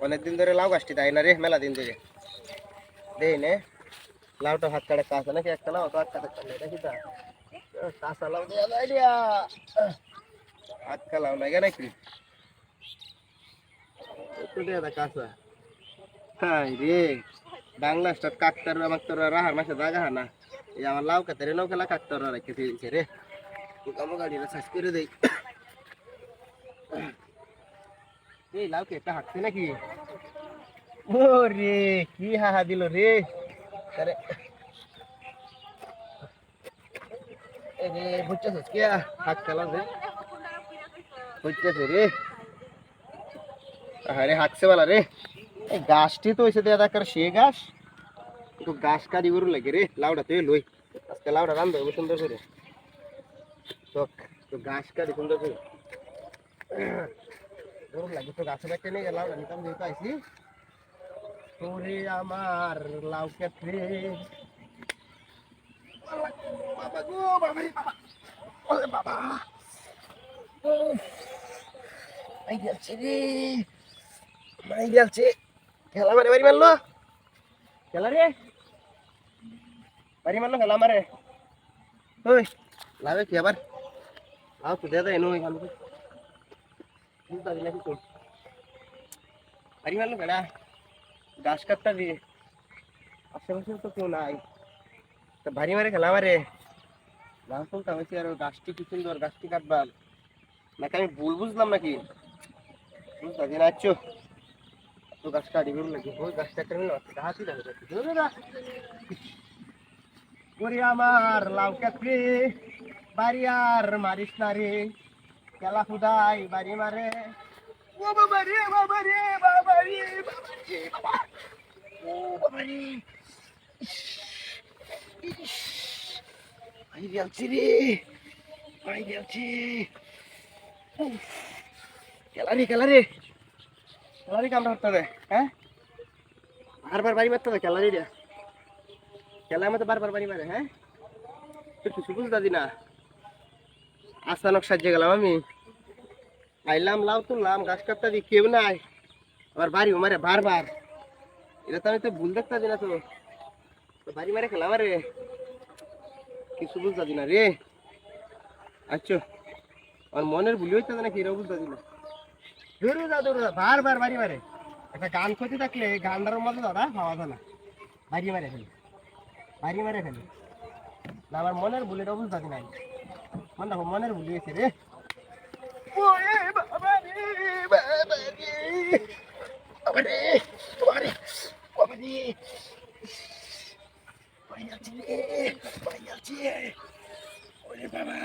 অনেকদিন ধরে লাউ গাছটি দেয় না রে, মেলা দিন ধরে দেই নে। লাউটা হাত কাটে কাঁচা নাকি একটা লাউ তো হাত কাটে দেখি তা কাঁচা লাউ দেওয়া যায় দিয়া হাত লাউ লাগে নাকি একটু দেয়া কাঁচা। হ্যাঁ রে বাংলা স্টার কাকতার আমার তোর রাহার মাসে জাগা না এই আমার লাউ কাতারে নৌ খেলা কাকতার রেখে দিয়েছে রে আমার গাড়িটা সাইজ করে দেই। এই লাউ কে একটা হাঁটছে নাকি? ও রে কি হাহা দিল রে। আরে রে বুঝতেছিস কি হাত খেলা রে বুঝতেছে রে। আরে হাঁটছে বলা রে এই গাছটি তো হয়েছে দেখার সে গাছ তো গাছ কাটি গরু লাগে রে লাউডা তুই লই আজকে লাউডা রান্ধ হবে সুন্দর করে তো তো গাছ কাটি সুন্দর করে গরু লাগে তো গাছের একটা নিয়ে লাউডা নিতাম যেহেতু আইসি তোরে আমার লাউ ক্ষেত্রে বাবা গো বাবা রে বাবা ওরে বাবা আই গেছে রে মাই গেছে খেলা মারে বাড়ি মারলো খেলা রে বাড়ি মারলো খেলা মারে ওই লাভে কি আবার লাভ তো দেয় এনো এখান থেকে বুঝতে দিলে কি বাড়ি মারলো খেলা গাছ কাটটা দিয়ে আশেপাশে তো কেউ নাই তা বাড়ি মারে খেলা মারে গাছ তুলতাম হয়েছি আর গাছটি কি সুন্দর গাছটি কাটবার নাকি আমি ভুল বুঝলাম নাকি বুঝতে দিন আচ্ছো তো গাছ কাটি গরু লাগে ওই গাছটা একটা নিলাম হাতি ওরে আমার লাউ কাটরে বাড়ি আর মারিস না রে খেলা খুদাই বাড়ি মারে ও বাবা রে বাবা রে বাবা রে বাবা রে বাবা ও বাবা রে ভাই গেলছি রে ভাই গেলছি খেলা রে খেলা রে খেলা রে কামড়া হতে হবে হ্যাঁ বারবার বাড়ি মারতে হবে খেলা রে খেলার মতো বারবার বাড়ি মারে হ্যাঁ তুই কিছু বুঝ দাদি না আচানক সাজিয়ে গেলাম আমি আইলাম লাউ তুললাম গাছ কাটতে দিই কেউ নাই আবার বাড়ি মারে বারবার এটা তো আমি তো ভুল দেখতে দিই না তো বাড়ি মারে খেলাম রে কিছু বুঝ দাদি না রে আচ্ছা আমার মনের ভুলি হইতে না কি এরাও বুঝতে দিল দৌড়া বারবার বাড়ি মারে একটা গান করতে থাকলে গানটার মধ্যে দাদা পাওয়া যায় না বাড়ি মারে ফেলে বাড়ি মারে ফেলে না আমার মনের ভুল এটাও বুঝতে নাই মনের ভুলি হয়েছে রে ওরে বাবা রে বাবা রে বাবা রে বাবা রে বাবা রে ভাই আছে রে ভাই আছে ওরে বাবা